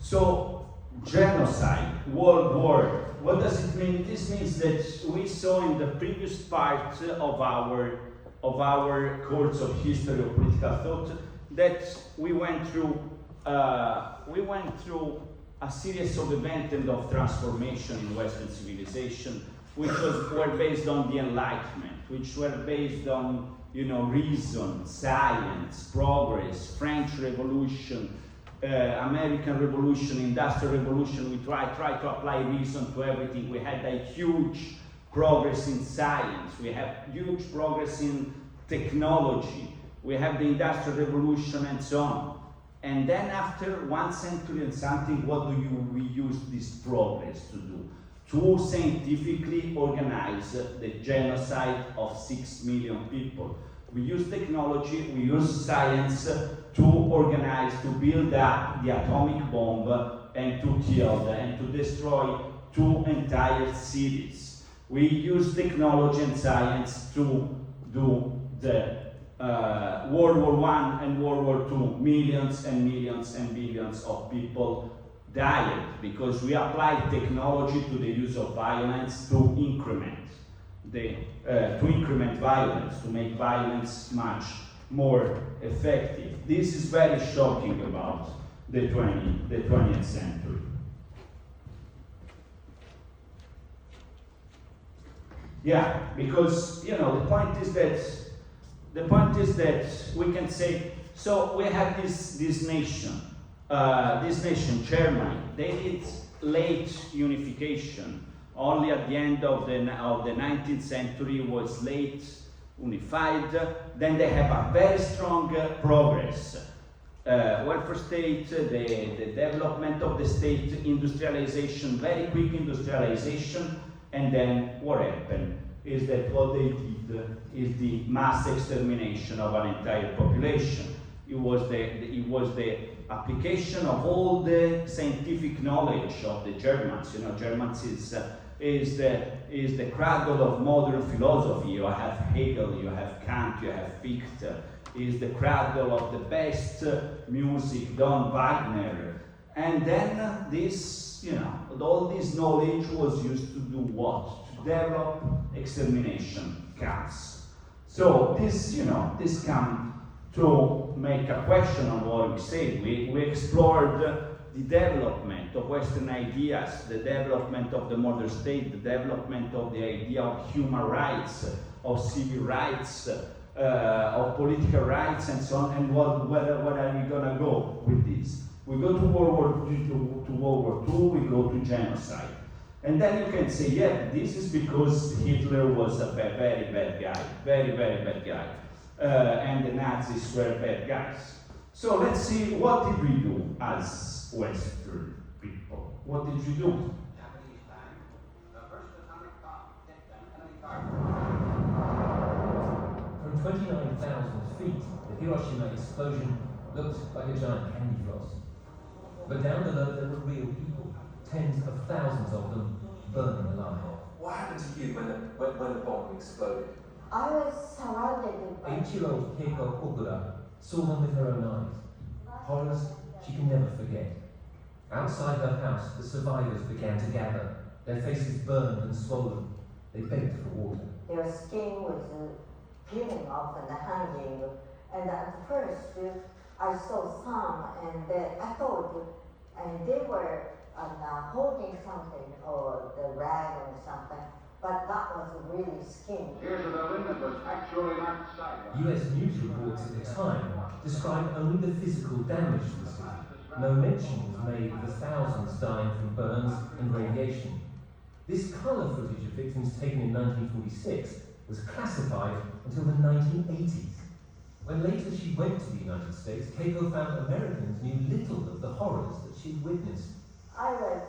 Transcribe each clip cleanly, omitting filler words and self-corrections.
So, genocide, world war, what does it mean? This means that we saw in the previous part of our course of history of political thought that we went through a series of events and of transformation in Western civilization, which were based on the Enlightenment, which were based on reason, science, progress, French Revolution, American Revolution, Industrial Revolution. We try to apply reason to everything. We had a huge progress in science. We have huge progress in technology. We have the Industrial Revolution and so on. And then after 1 century and something, what do we use this progress to do? To scientifically organize the genocide of 6 million people. We use technology, we use science to organize, to build up the atomic bomb and to kill and to destroy 2 entire cities. We use technology and science to do the World War I and World War II. Millions and millions and billions of people died because we applied technology to the use of violence to increment violence, to make violence much more effective. This is very shocking about the 20th century. Yeah, because the point is that we can say, so we have this nation, Germany. They did late unification. Only at the end of the 19th century was late unified. Then they have a very strong progress. Welfare state, the development of the state, industrialization, very quick industrialization, and then what happened is that what they did is the mass extermination of an entire population. It was the application of all the scientific knowledge of the Germans. Germans is the cradle of modern philosophy. You have Hegel, you have Kant, you have Fichte. Is the cradle of the best music, Don Wagner. And then all this knowledge was used to do what? To develop extermination camps. So this come to make a question on what we said. We explored the development of Western ideas, the development of the modern state, the development of the idea of human rights, of civil rights, of political rights, and so on. And where are we gonna go with this? We go to World War II, we go to genocide. And then you can say, yeah, this is because Hitler was a very bad guy, very bad guy. And the Nazis were bad guys. So let's see, what did we do as Western people? What did we do? From 29,000 feet, the Hiroshima explosion looked like a giant candy floss. But down below there were real people, tens of thousands of them, burning alive. What happened to you when the bomb exploded? I was surrounded by 8-year-old Keiko Okura saw them with her own eyes. Horrors she can never forget. Outside her house, the survivors began to gather, their faces burned and swollen. They begged for water. their skin was peeling off and hanging. And at first, I saw some, and I thought, and they were holding something, or the rag or something, but that was really skin. Here's a building that was actually not sighted. US news reports at the time described only the physical damage to the city. No mention was made of the thousands dying from burns and radiation. This colour footage of victims taken in 1946 was classified until the 1980s. When later she went to the United States, Keiko found Americans knew little of the horrors that she'd witnessed. I was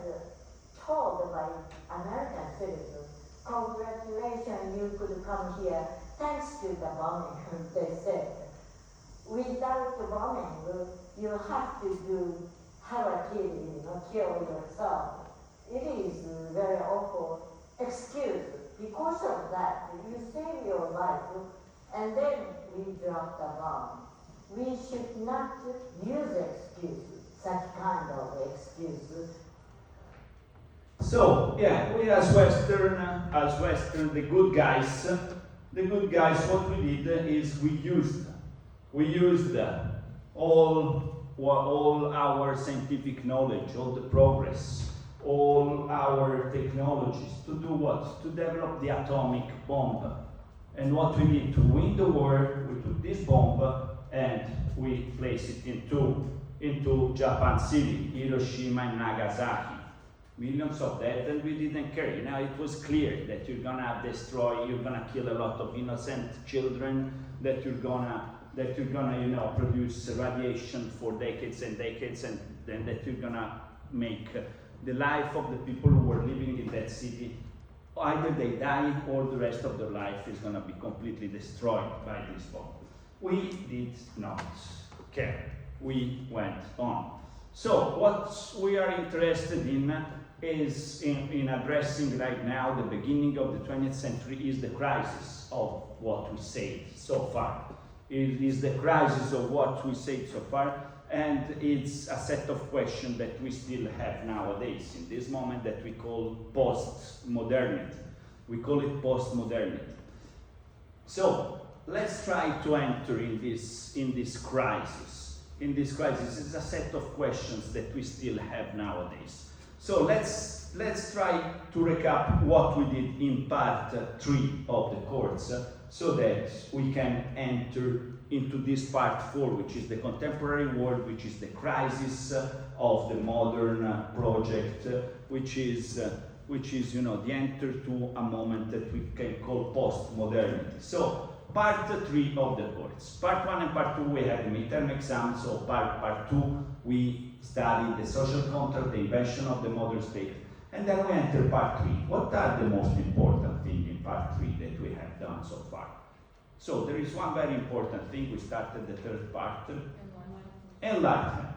told by American citizens, congratulations, you could come here thanks to the bombing, they said. Without the bombing, you have to have a kid, kill yourself. It is a very awful excuse. Because of that, you save your life, and then we drop the bomb. We should not use excuse, such kind of excuse. views. So yeah, we as Western, the good guys, what we did is we used all our scientific knowledge, all the progress, all our technologies to do what? To develop the atomic bomb. And what we did to win the war, we took this bomb and we placed it into Japan City, Hiroshima and Nagasaki. Millions of deaths, and we didn't care. You know, it was clear that you're gonna destroy, you're gonna kill a lot of innocent children, that you're gonna, you know, produce radiation for decades and decades, and then that you're gonna make the life of the people who were living in that city, either they die or the rest of their life is gonna be completely destroyed by this bomb. We did not care. We went on. So what we are interested in is in addressing right now the beginning of the 20th century is the crisis of what we said so far. It is the crisis of what we said so far, and it's a set of questions that we still have nowadays in this moment that we call post-modernity. We call it post-modernity. So let's try to enter in this crisis. In this crisis, it's a set of questions that we still have nowadays. So let's try to recap what we did in part 3 of the course, so that we can enter into this part 4, which is the contemporary world, which is the crisis of the modern project, which is you know, the enter to a moment that we can call post-modernity. So part 3 of the course. Part 1 and part 2 we had the midterm exams, so part 2 we studied the social contract, the invention of the modern state, and then we enter part 3. What are the most important things in part 3 that we have done so far? So there is one very important thing. We started the third part. Enlightenment.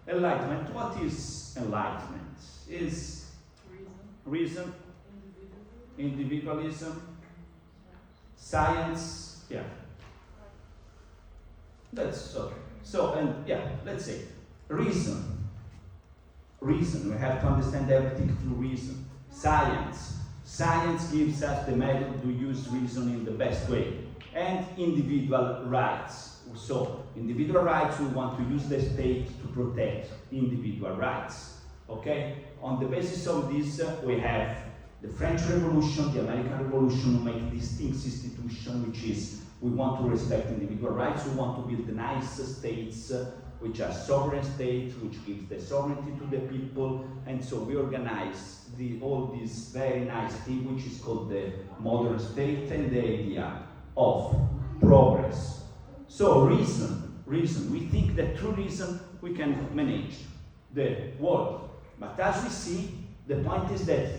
Enlightenment. What is enlightenment? Is reason, individualism, science, yeah. That's okay. So, and yeah, let's say reason. Reason, we have to understand everything through reason. Science. Science gives us the method to use reason in the best way. And individual rights. So, individual rights, we want to use the state to protect individual rights. Okay? On the basis of this, we have the French Revolution, the American Revolution, who make distinct institution, which is we want to respect individual rights, we want to build nice states, which are sovereign states, which gives the sovereignty to the people, and so we organize all this very nice thing, which is called the modern state, and the idea of progress. So reason, we think that through reason we can manage the world. But as we see, the point is that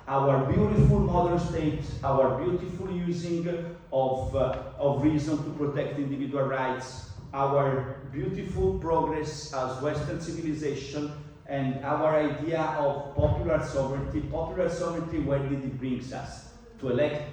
our beautiful modern state, our beautiful using of reason to protect individual rights, our beautiful progress as Western civilization, and our idea of popular sovereignty, where did it bring us? To elect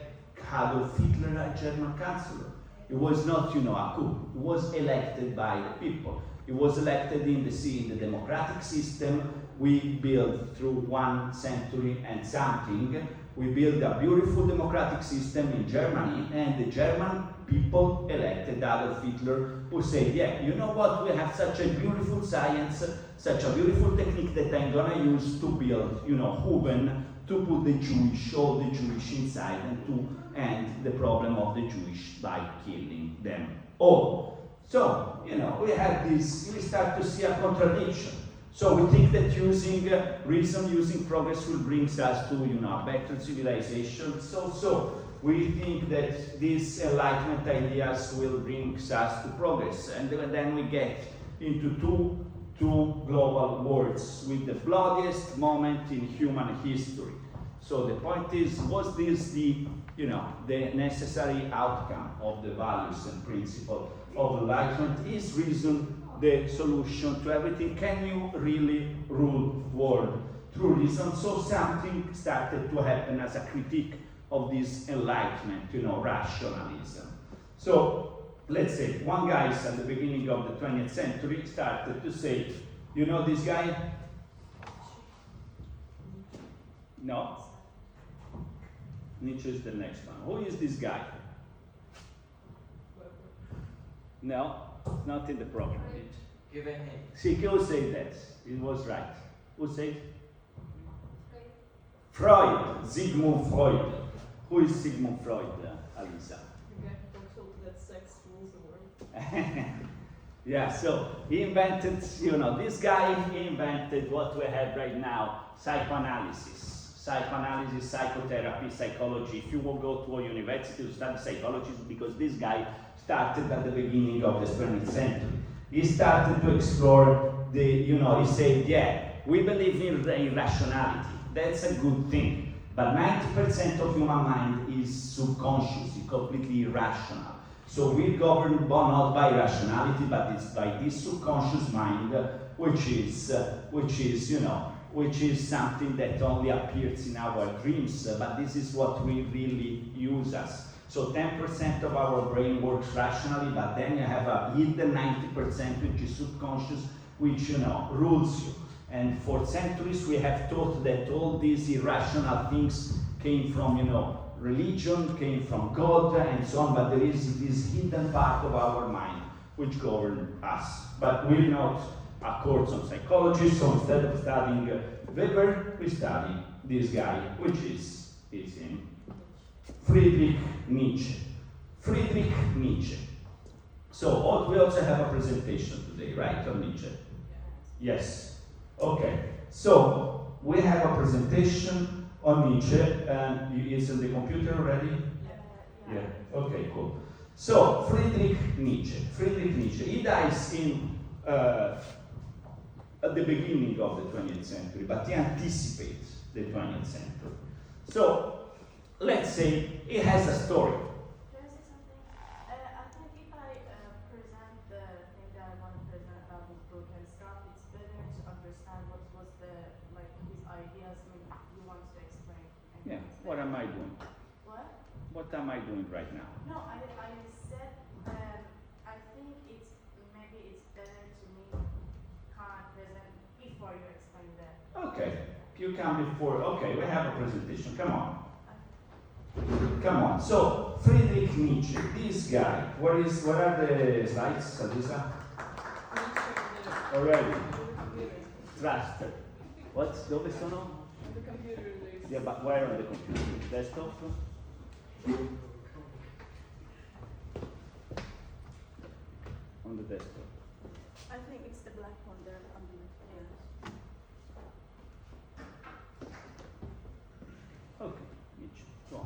Adolf Hitler a German chancellor. It was not, you know, a coup. It was elected by the people. It was elected in the democratic system we built through 1 century and something. We built a beautiful democratic system in Germany, and the German people elected Adolf Hitler, who said, yeah, you know what, we have such a beautiful science, such a beautiful technique that I'm gonna use to build, you know, Huben, to put all the Jewish inside, and to end the problem of the Jewish by killing them all. So, you know, we have this, we start to see a contradiction. So we think that using reason, using progress will bring us to, you know, a better civilization. So we think that these enlightenment ideas will bring us to progress. And then we get into two global wars with the bloodiest moment in human history. So the point is, was this the necessary outcome of the values and principle of enlightenment? Is reason the solution to everything? Can you really rule the world through reason? So something started to happen as a critique of this enlightenment, rationalism. So let's say one guy at the beginning of the 20th century started to say, You know this guy? No? Nietzsche is the next one. Who is this guy? No, not in the program. Give a hint. See, who said that? It was right. Who said? Freud, Sigmund Freud. Who is Sigmund Freud, Alisa? The guy who told that sex rules the world. Yeah, so he invented, this guy, he invented what we have right now, psychoanalysis. Psychoanalysis, psychotherapy, psychology. If you will go to a university to study psychology, it's because this guy started at the beginning of the 20th century. He started to explore he said, yeah, we believe in irrationality. That's a good thing. But 90% of human mind is subconscious, it's completely irrational. So we're governed not by rationality, but it's by this subconscious mind, which is something that only appears in our dreams. But this is what we really use as. So 10% of our brain works rationally, but then you have a hidden 90% which is subconscious, which rules you. And for centuries we have taught that all these irrational things came from religion, came from God, and so on, but there is this hidden part of our mind which governs us. But we're not a course on psychology, so instead of studying Weber, we study this guy, which is him. Friedrich Nietzsche. Friedrich Nietzsche. So we also have a presentation today, right, on Nietzsche? Yes. Okay. So we have a presentation on Nietzsche, and it's on the computer already? Yeah. Okay, cool. So Friedrich Nietzsche. He dies at the beginning of the 20th century, but he anticipates the 20th century. So let's say he has a story. Can I say something? I think if I present the thing that I want to present about his book and stuff, it's better to understand what was his ideas when you want to explain. Yeah, what am I doing? What? What am I doing right now? No, I said I think maybe it's better to me can't present before you explain that. Okay, you come before. Okay, we have a presentation. Come on. So Friedrich Nietzsche, this guy. What are the slides, Alisa? Already. Trusted. What? Dove sono? On the computer, there's Yeah, but where on the computer? Desktop? On the desktop. I think it's the black one there. Okay, Nietzsche. Go on.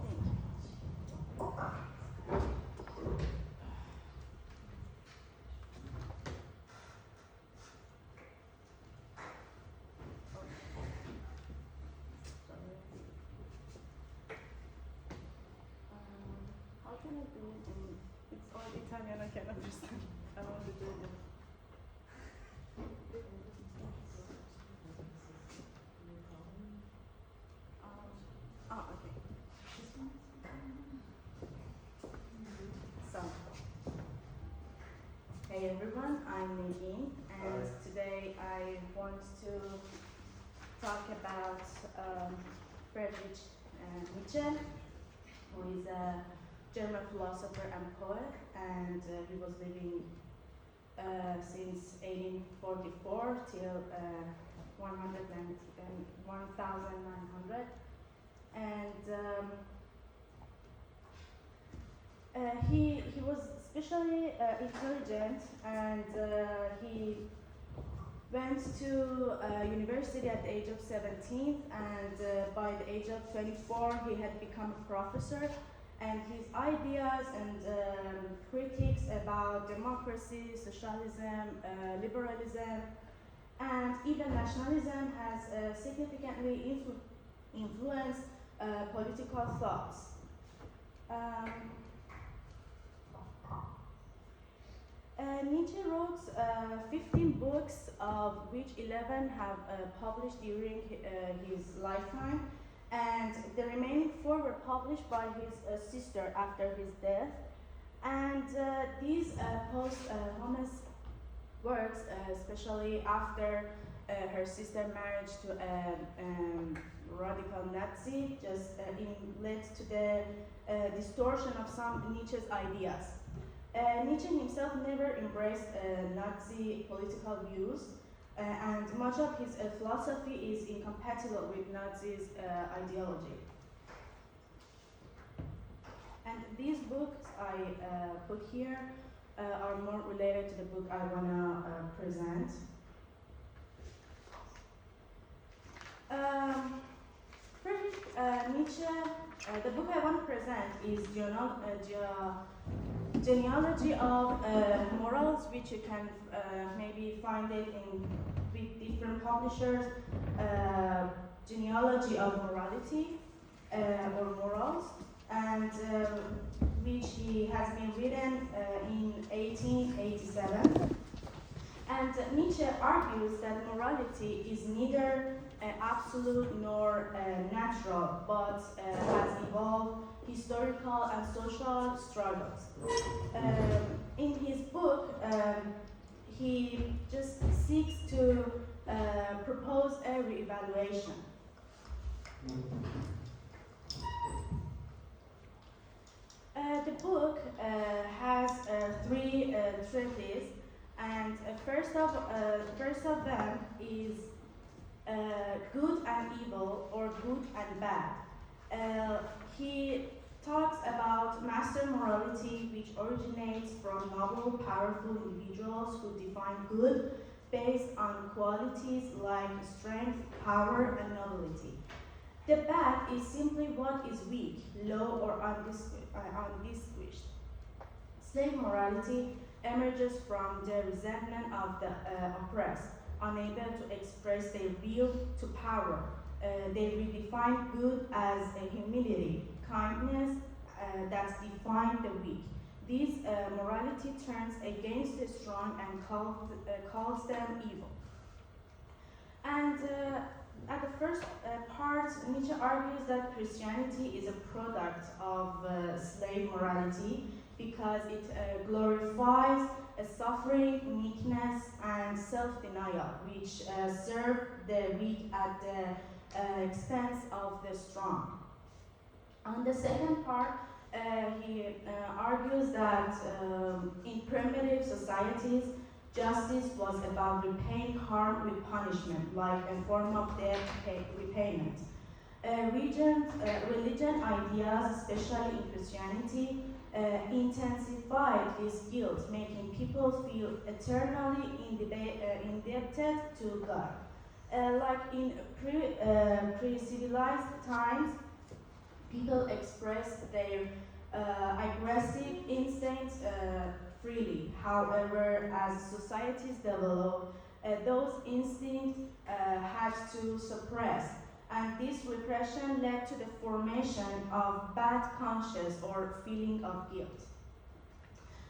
How can I do it in? It's all Italian. I can't understand. I don't want to do it. Okay. So, hey everyone, I'm Nadine, and today I want to talk about Friedrich Nietzsche, who is a German philosopher and poet, and he was living since 1844 till 1900. And he was especially intelligent, and he went to university at the age of 17, and by the age of 24 he had become a professor, and his ideas and critiques about democracy, socialism, liberalism, and even nationalism has significantly influenced political thoughts. Nietzsche wrote 15 books, of which 11 have published during his lifetime, and the remaining 4 were published by his sister after his death. And these posthumous works, especially after her sister marriage to a radical Nazi, just led to the distortion of some Nietzsche's ideas. Nietzsche himself never embraced Nazi political views, and much of his philosophy is incompatible with Nazis' ideology. And these books I put here are more related to the book I want to present. First, Nietzsche, the book I want to present is Genealogy of Morals, which you can maybe find it in with different publishers. Genealogy of Morality or Morals, and which he has been written in 1887. And Nietzsche argues that morality is neither absolute nor natural, but has evolved historical and social struggles. In his book, he just seeks to propose a re-evaluation. The book has three treatises, and first of them is Good and Evil, or Good and Bad. He talks about master morality, which originates from noble, powerful individuals who define good based on qualities like strength, power, and nobility. The bad is simply what is weak, low, or undistinguished. Slave morality emerges from the resentment of the oppressed, unable to express their will to power. They redefine good as a humility, kindness that define the weak. This morality turns against the strong and calls them evil. And at the first part, Nietzsche argues that Christianity is a product of slave morality because it glorifies suffering, meekness, and self-denial, which serve the weak at the expense of the strong. On the second part, he argues that in primitive societies, justice was about repaying harm with punishment, like a form of debt repayment. Religion ideas, especially in Christianity, intensified this guilt, making people feel eternally indebted to God. Like in pre-civilized times, people expressed their aggressive instincts freely. However, as societies developed, those instincts had to suppress, and this repression led to the formation of bad conscience or feeling of guilt.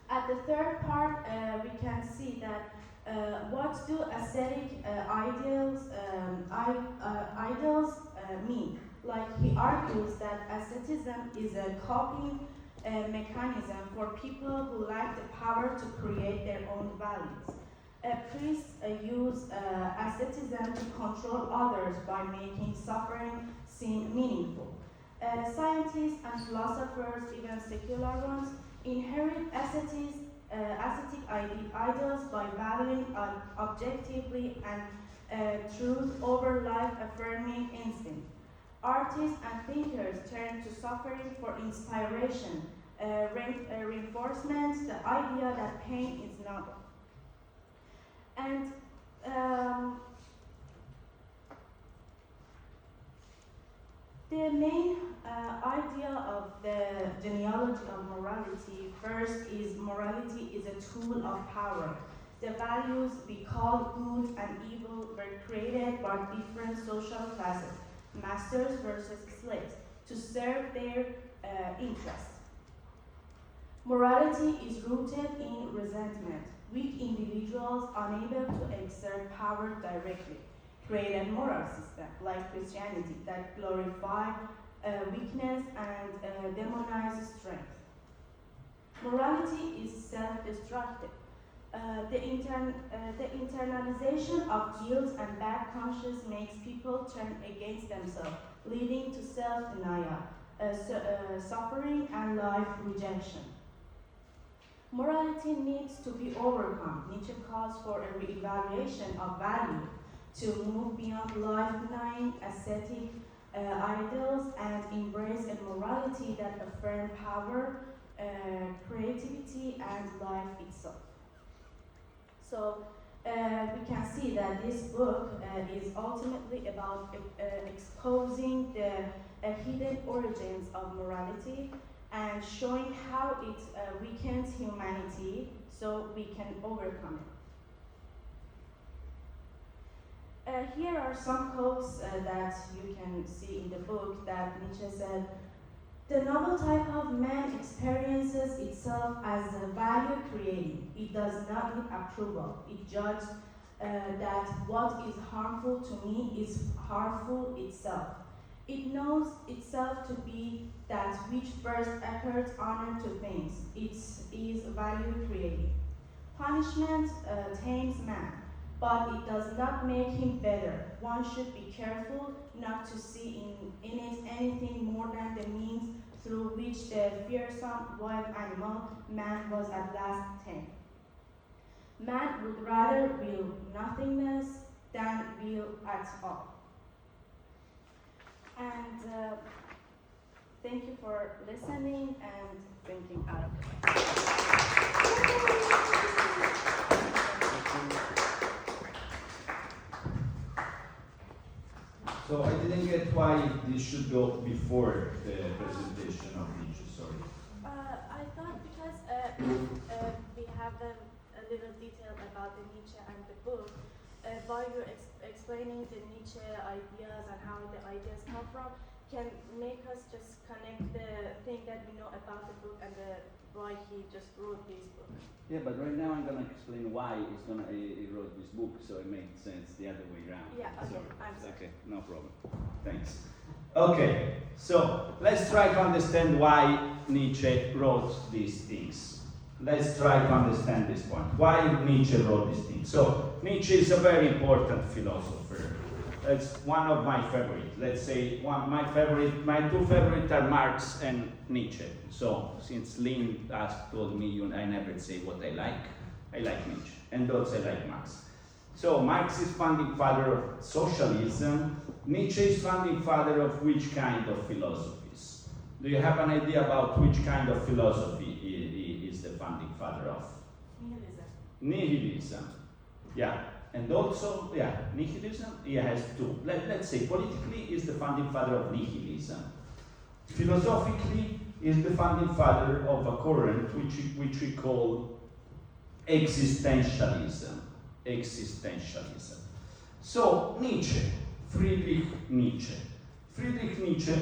At the third part, we can see that what do ascetic ideals mean? Like, he argues that asceticism is a coping mechanism for people who lack the power to create their own values. Priests use asceticism to control others by making suffering seem meaningful. Scientists and philosophers, even secular ones, inherit ascetic ideals by valuing objectively and truth over life-affirming instinct. Artists and thinkers turn to suffering for inspiration, reinforcement, the idea that pain is noble. And the main idea of the genealogy of morality, first, is morality is a tool of power. The values we call good and evil were created by different social classes, masters versus slaves, to serve their interests. Morality is rooted in resentment. Weak individuals unable to exert power directly create a moral system like Christianity that glorify weakness and demonize strength. Morality is self-destructive. The internalization of guilt and bad conscience makes people turn against themselves, leading to self-denial, suffering, and life rejection. Morality needs to be overcome. Nietzsche calls for a re-evaluation of value to move beyond life-denying ascetic ideals and embrace a morality that affirms power, creativity, and life itself. So we can see that this book is ultimately about exposing the hidden origins of morality and showing how it weakens humanity so we can overcome it. Here are some quotes that you can see in the book that Nietzsche said. The novel type of man experiences itself as a value creating. It does not need approval. It judges that what is harmful to me is harmful itself. It knows itself to be that which first accords honor to things. It is value creating. Punishment tames man, but it does not make him better. One should be careful not to see in it anything more than the means through which the fearsome wild animal, man, was at last tamed. Man would rather will nothingness than will at all. And thank you for listening and thinking out of it. So I didn't get why this should go before the presentation of Nietzsche, sorry. I thought because we have a little detail about the Nietzsche and the book, while you're explaining the Nietzsche ideas and how the ideas come from, can make us just connect the thing that we know about the book and why he just wrote this book. Yeah, but right now I'm gonna explain why he wrote this book, so it made sense the other way around. Yeah, okay, Sorry. I'm sorry. Okay, no problem. Thanks. Okay, so let's try to understand why Nietzsche wrote these things. Let's try to understand this point. Why Nietzsche wrote these things? So Nietzsche is a very important philosopher. It's one of my favorites. Let's say my two favorites are Marx and Nietzsche. So since Lynn has told me I never say what I like Nietzsche, and also I like Marx. So Marx is founding father of socialism. Nietzsche is founding father of which kind of philosophies? Do you have an idea about which kind of philosophy he is the founding father of? Nihilism. Nihilism. Yeah. And also, nihilism, he has two. Let's say politically is the founding father of nihilism. Philosophically is the founding father of a current which we call existentialism. Existentialism. So Nietzsche, Friedrich Nietzsche. Friedrich Nietzsche,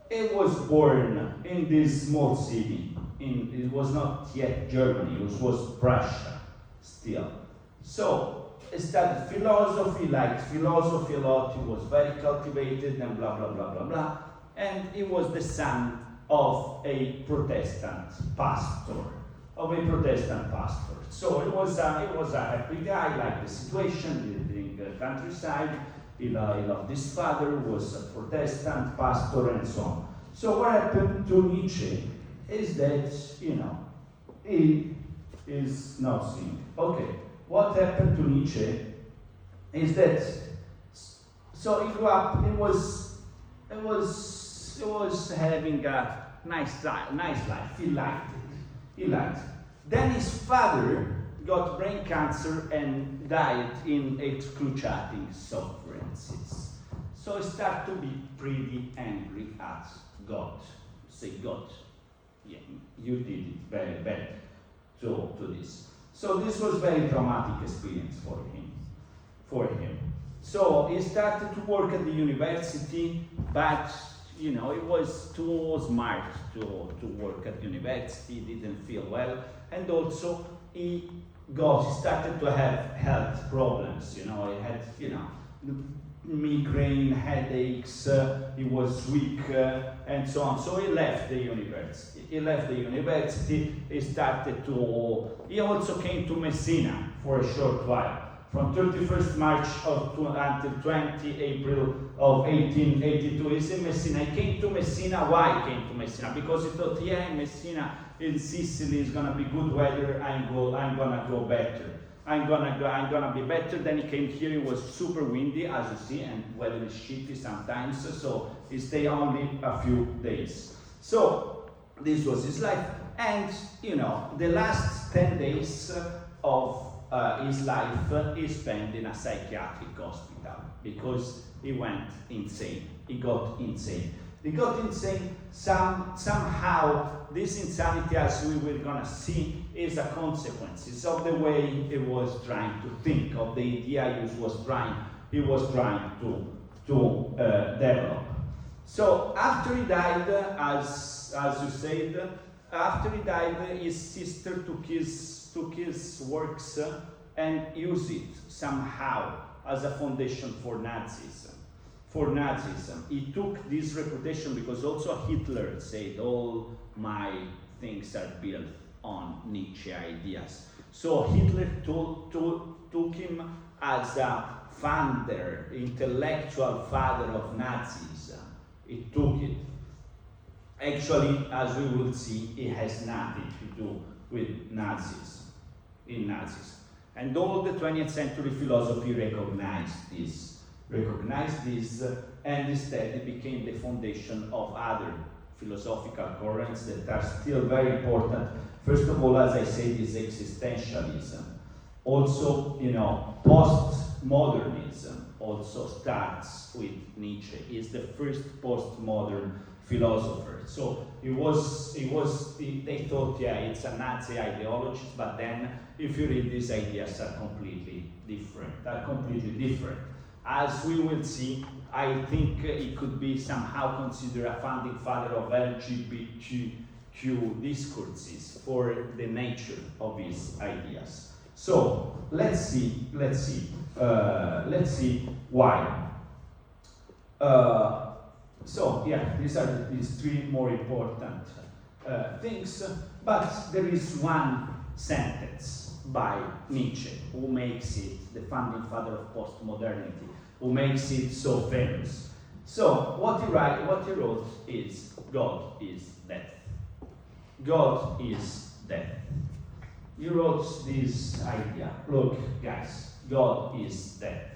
he was born in this small city. It was not yet Germany, it was Prussia still. So he studied philosophy, liked philosophy a lot, he was very cultivated and blah, blah, blah, blah, blah. And he was the son of a Protestant pastor, So he was a happy guy, liked the situation in the countryside. He loved his father, who was a Protestant pastor, and so on. So what happened to Nietzsche is that, he is not seeing. Okay. What happened to Nietzsche is that, so he grew up, he was having a nice life, he liked it. Then his father got brain cancer and died in excruciating sufferances. So he started to be pretty angry at God. Say, God, yeah, you did it very bad to this. So this was very traumatic experience for him. So he started to work at the university, but he was too smart to work at university, didn't feel well, and also he started to have health problems. He had migraine, headaches, he was weak, and so on. So he left the university. He started to, he also came to Messina for a short while. From 31st March until 20 April of 1882, he's in Messina. He came to Messina. Why he came to Messina? Because he thought, yeah, Messina in Sicily is gonna be good weather. I'm gonna go better. I'm gonna be better. Then he came here. It was super windy, as you see, and weather is shitty sometimes. So he stayed only a few days. So this was his life, and the last 10 days of his life he spent in a psychiatric hospital because he went insane. He got insane. Somehow this insanity, as we were gonna see, is a consequence of the way he was trying to think, of the idea he was trying to develop. So after he died, as you said, after he died, his sister took his works and used it somehow as a foundation for Nazism. He took this reputation because also Hitler said all my things are built on Nietzsche ideas. So Hitler took him as a founder, intellectual father of Nazism. He took it. Actually, as we will see, it has nothing to do with Nazism. And all the 20th century philosophy recognized this, and instead it became the foundation of other philosophical currents that are still very important. First of all, as I said, is existentialism. Also, postmodernism also starts with Nietzsche. He's the first postmodern philosopher. So they thought, yeah, it's a Nazi ideology, but then if you read these ideas are completely different. As we will see, I think he could be somehow considered a founding father of LGBTQ discourses for the nature of his ideas. So let's see why. So yeah, these are these three more important things, but there is one sentence by Nietzsche who makes it the founding father of postmodernity, who makes it so famous. So what he wrote is, God is death. God is death. He wrote this idea. Look, guys, God is death.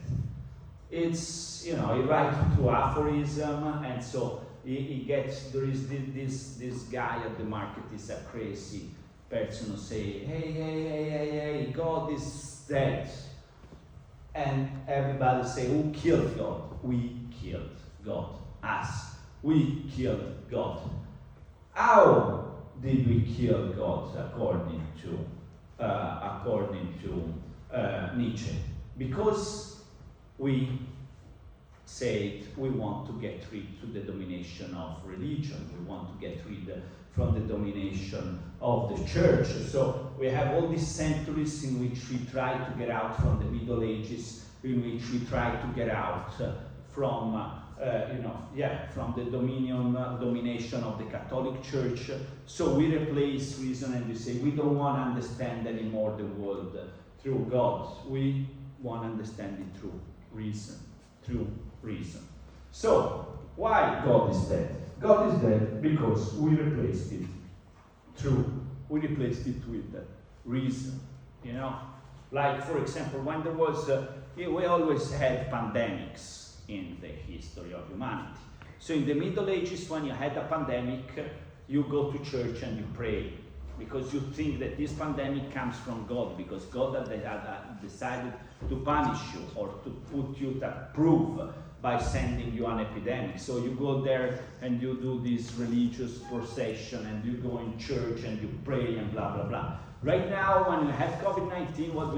It's, he writes through aphorism, and so he gets, there is this guy at the market is a crazy person who say, hey, God is dead. And everybody say, who killed God? We killed God. Us. We killed God. How did we kill God according to Nietzsche? Because we said we want to get rid of the domination of religion. We want to get rid from the domination of the church. So we have all these centuries in which we try to get out from the Middle Ages, in which we try to get out from from the domination of the Catholic Church. So we replace reason and we say we don't want to understand anymore the world through God. We want to understand it through reason. So why God is dead? God is dead because we replaced it with reason. Like for example, when there was, we always had pandemics in the history of humanity. So in the Middle Ages, when you had a pandemic, you go to church and you pray because you think that this pandemic comes from God, because God had decided to punish you or to put you to proof by sending you an epidemic. So you go there and you do this religious procession and you go in church and you pray and blah, blah, blah. Right now, when you have COVID-19, what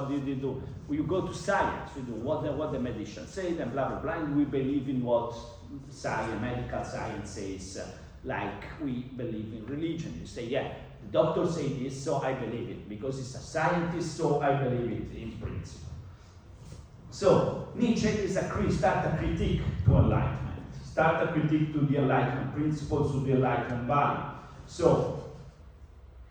did you do? You go to science. We do what the medicine says and blah, blah, blah. And we believe in what medical science says, like we believe in religion. You say, yeah, the doctor say this, so I believe it. Because he's a scientist, so I believe it in principle. So Nietzsche is start a critique to enlightenment, start a critique to the enlightenment principles, to the enlightenment value. So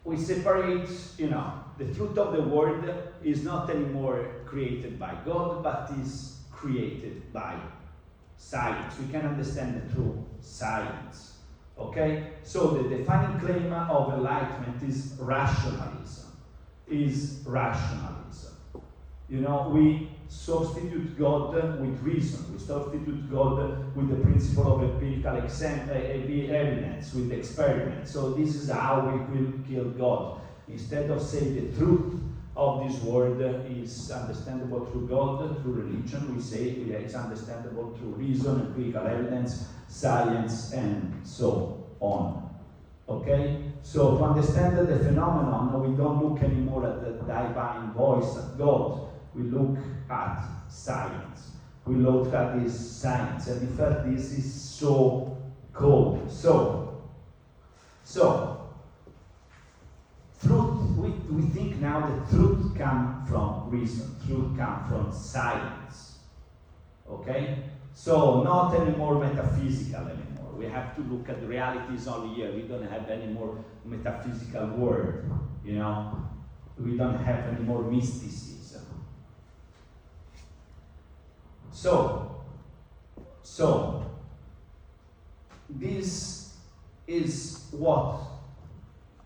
we separate, the truth of the world is not anymore created by God, but is created by science. We can understand it through science. Okay? So the defining claim of enlightenment is rationalism. We substitute God with reason. We substitute God with the principle of empirical evidence, with experiments. So this is how we will kill God. Instead of saying the truth of this world is understandable through God, through religion, we say it's understandable through reason, empirical evidence, science, and so on. Okay? So to understand the phenomenon, we don't look anymore at the divine voice of God. We look at science. We look at this science, and in fact, this is so cool. So truth. We think now that truth comes from reason. Truth comes from science. Okay. So not anymore metaphysical anymore. We have to look at the realities only here. We don't have any more metaphysical word. We don't have any more mysticism. So this is what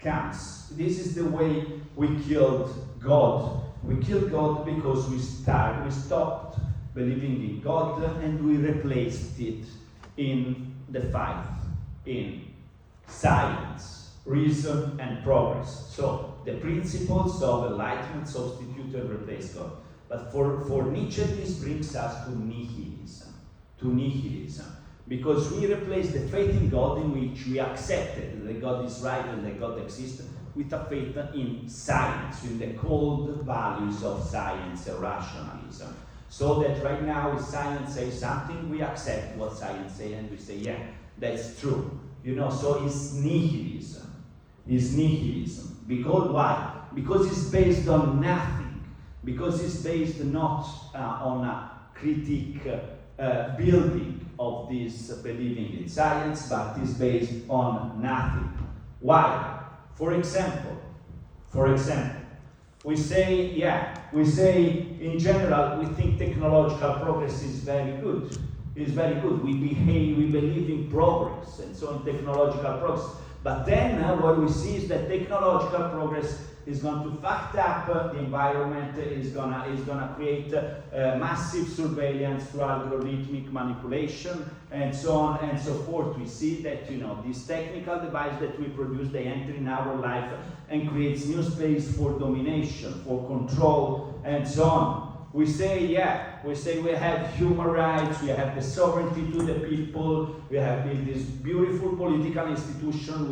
comes. This is the way we killed God. We killed God because we stopped believing in God, and we replaced it in the faith, in science, reason, and progress. So the principles of enlightenment substitute and replace God. But for Nietzsche, this brings us to nihilism. Because we replace the faith in God, in which we accepted that God is right and that God exists, with a faith in science, in the cold values of science and rationalism. So that right now, if science says something, we accept what science says and we say, yeah, that's true. So it's nihilism. Because why? Because it's based on nothing. Because it's based not on a critique building of this believing in science, but is based on nothing. Why? For example, we say in general, we think technological progress is very good. It's very good. We believe in progress, and so in technological progress. But then what we see is that technological progress is going to fuck up the environment, is gonna create massive surveillance through algorithmic manipulation, and so on and so forth. We see that these technical devices that we produce, they enter in our life and creates new space for domination, for control, and so on. We say we have human rights, we have the sovereignty to the people, we have built this beautiful political institution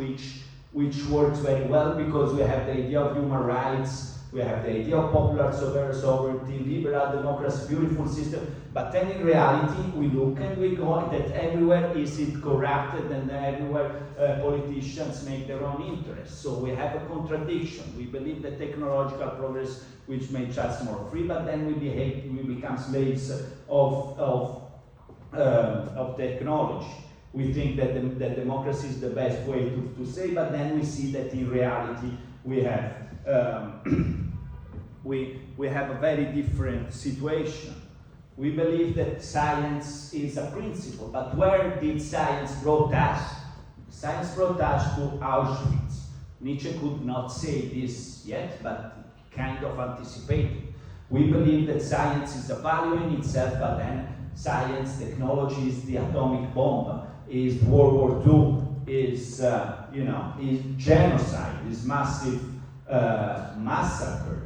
which works very well because we have the idea of human rights, we have the idea of popular sovereignty, liberal democracy, beautiful system. But then in reality, we look and we go that everywhere is it corrupted, and everywhere politicians make their own interests. So we have a contradiction. We believe that technological progress which makes us more free, but then we become slaves of technology. We think that democracy is the best way to say, but then we see that in reality we have we have a very different situation. We believe that science is a principle, but where did science brought us? Science brought us to Auschwitz. Nietzsche could not say this yet, but kind of anticipated. We believe that science is a value in itself, but then science, technology is the atomic bomb, is World War II, is is genocide, is massive massacre.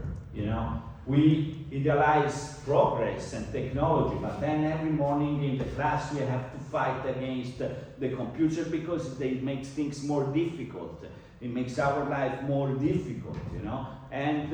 We idealize progress and technology, but then every morning in the class we have to fight against the computer because it makes things more difficult. It makes our life more difficult, And,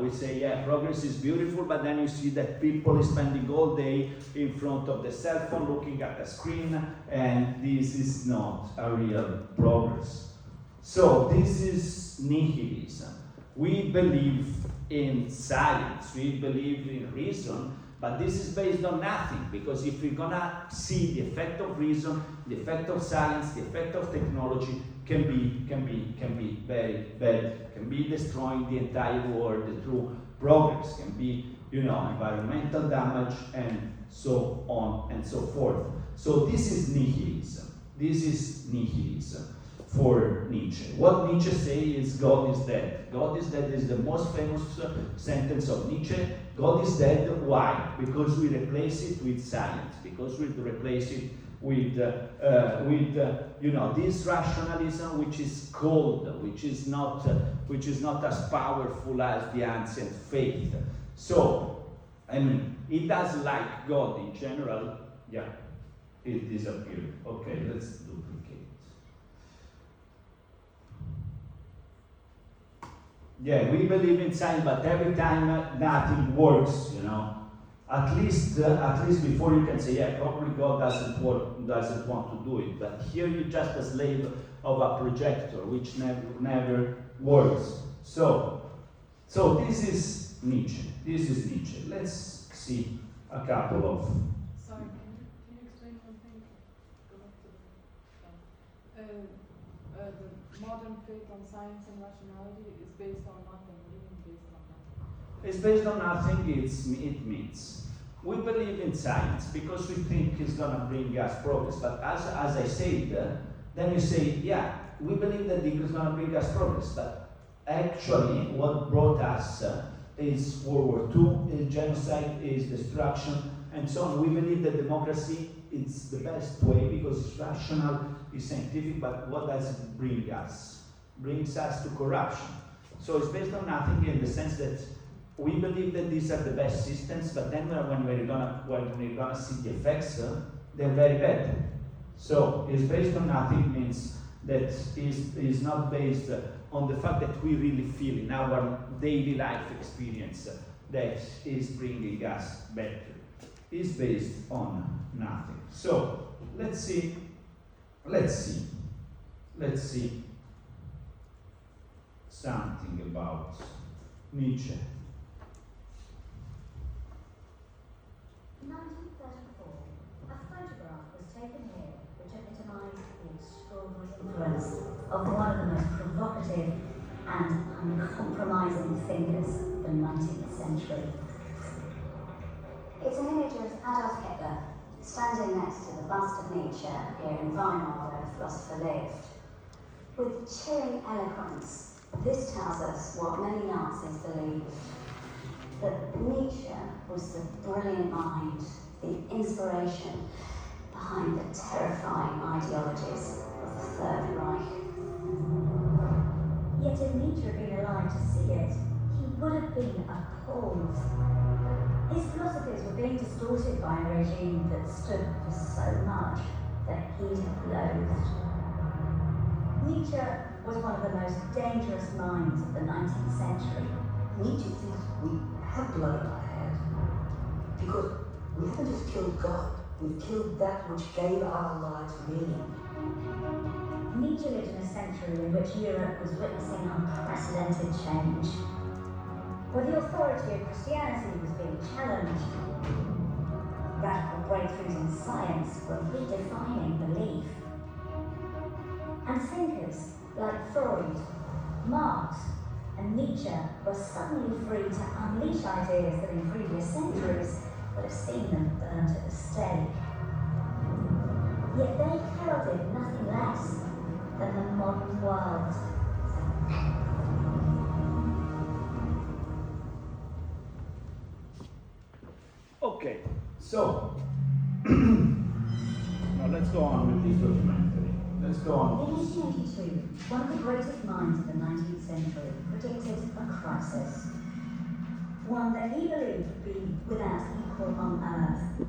we say, yeah, progress is beautiful, but then you see that people is spending all day in front of the cell phone looking at the screen, and this is not a real progress. So this is nihilism. We believe in science, we believe in reason, But this is based on nothing, because if we're gonna see the effect of reason, the effect of science, the effect of technology can be very bad, can be destroying the entire world through progress, can be, you know, environmental damage and so on and so forth. So this is nihilism. This is nihilism for Nietzsche. What Nietzsche says is God is dead. God is dead is the most famous sentence of Nietzsche. God is dead. Why? Because we replace it with science. Because we replace it with you know, this rationalism, which is cold, which is not as powerful as the ancient faith. So, I mean, it doesn't like God in general. Yeah, it disappeared. Okay, let's duplicate. Yeah, we believe in science, but every time nothing works, you know. At least before you can say, yeah, probably God doesn't want to do it. But here you're just a slave of a projector, which never works. So this is Nietzsche. This is Nietzsche. Let's see a couple of. Sorry, can you explain something? Go back to the modern faith on science and rationality is based on nothing. What do you mean based on nothing? It's based on nothing. It means we believe in science because we think it's gonna bring us progress. But as I said, then you say, yeah, we believe that it's gonna bring us progress. But actually, what brought us is World War II, is genocide, is destruction, and so on. We believe that democracy is the best way because it's rational, it's scientific, but what does it bring us? Brings us to corruption. So it's based on nothing in the sense that we believe that these are the best systems, but then when we're gonna see the effects, they're very bad. So it's based on nothing means that is not based on the fact that we really feel in our daily life experience that is bringing us better. It's based on nothing. So let's see something about Nietzsche. In 1934, a photograph was taken here which epitomised the extraordinary influence of one of the most provocative and uncompromising thinkers of the 19th century. It's an image of Adolf Hitler standing next to the bust of Nietzsche here in Weimar, where the philosopher lived. With chilling eloquence, this tells us what many Nazis believed, that Nietzsche was the brilliant mind, the inspiration behind the terrifying ideologies of the Third Reich. Yet if Nietzsche had been alive to see it, he would have been appalled. His philosophies were being distorted by a regime that stood for so much that he'd have loathed. Nietzsche was one of the most dangerous minds of the 19th century. Nietzsche thinks we have blood on our hands because we haven't just killed God, we've killed that which gave our lives meaning. Nietzsche lived in a century in which Europe was witnessing unprecedented change, where the authority of Christianity was being challenged. Radical breakthroughs in science were redefining belief. And thinkers like Freud, Marx, and Nietzsche were suddenly free to unleash ideas that in previous centuries would have seen them burnt at the stake. Yet they heralded nothing less than the modern world. Okay, so now let's go on with this documentary. Let's go on. In 1882, one of the greatest minds of the 19th century predicted a crisis, one that he believed would be without equal on Earth.